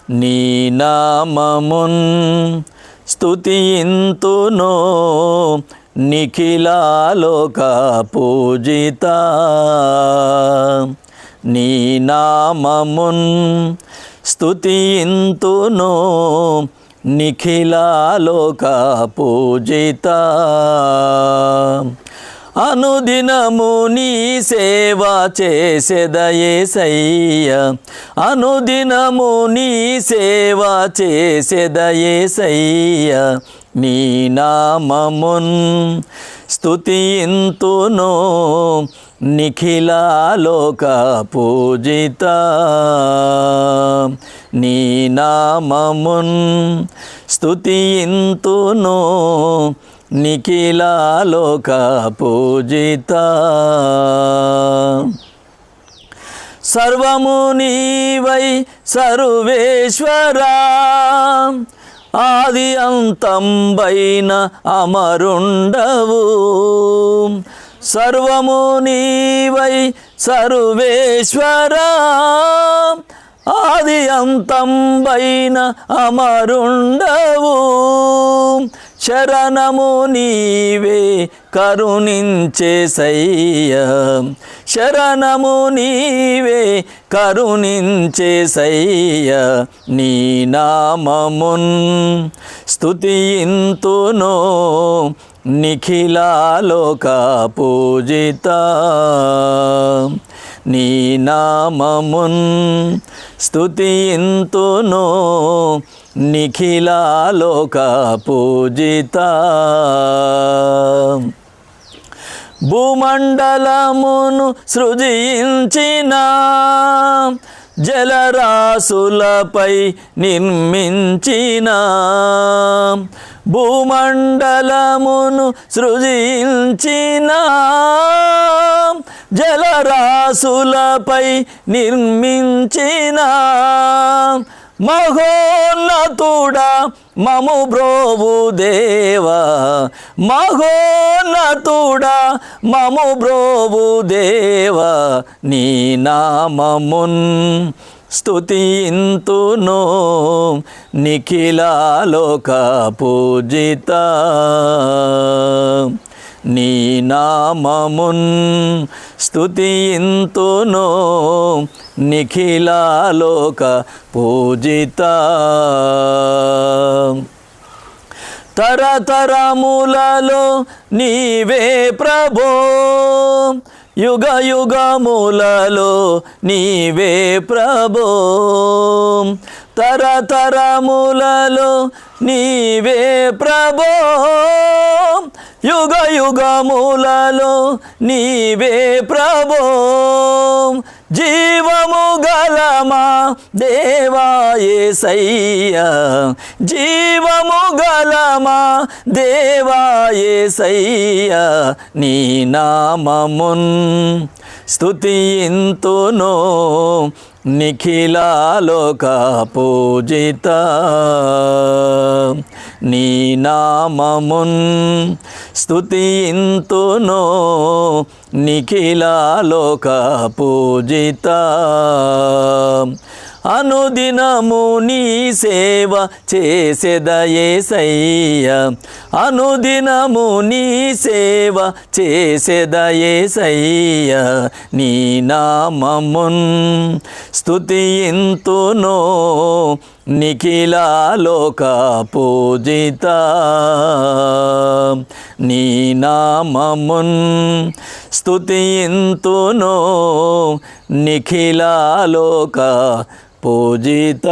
నీ నామమున్ స్తుతింతును నిఖిలాలోక పూజిత నీ నామమున్ స్తుతింతును నిఖిలాలోక పూజిత అనుదినము నీ సేవ చేసెదయేసయ్య అనుదినము నీ సేవ చేసెదయేసయ్య నీ నామమున్ స్తుతింతును నిఖిలాలోక పూజిత నీ నామమున్ స్తుతింతును నిఖిలాలోక పూజిత సర్వము నీవై సర్వేశ్వరా ఆది అంతంబైన అమరుండవు సర్వము నీవై సర్వేశ్వరా ఆది అంతంబైన అమరుండవు శరణము నీవే కరుణించేసయ్య శరణము నీవే కరుణించేసయ్య నీ నామమున్ స్తుతింతును నిఖిలాలోక పూజిత నీ నామమున్ స్తుతింతును నిఖిలాలోక పూజిత భూమండలమును సృజించిన జలరాశులపై నిర్మించిన భూమండలమును సృజించిన జలరాశులపై నిర్మించిన మహోన్నతుడా మము బ్రోవు దేవా మహోన్నతుడా మము బ్రోవు దేవా నీ నామమున్ స్తుతింతును నిఖిలాలోక పూజిత నీ నామమున్ స్తుతింతును నిఖిలాలోక పూజిత తరతరములలో నీవే ప్రభో యుగ యుగములలో నీవే ప్రభో తరతరములలో నీవే ప్రభో యుగ యుగములలో నీవే ప్రభో జీవము గలమా దేవా యేసయ్య జీవము గలమా దేవా యేసయ్య నీ నామమున్ స్తుతింతును నిఖిలాలోక పూజిత నీ నామమున్ స్తుతింతును నిఖిలాలోక పూజిత అనుదినము నీ సేవ చేసెదయేసయ్య అనుదినము నీ సేవ చేసెదయేసయ్య నీ నామమున్ స్తుతింతును నిఖిలాలోక పూజిత నీ నామమున్ స్తుతింతును నిఖిలాలోక పూజిత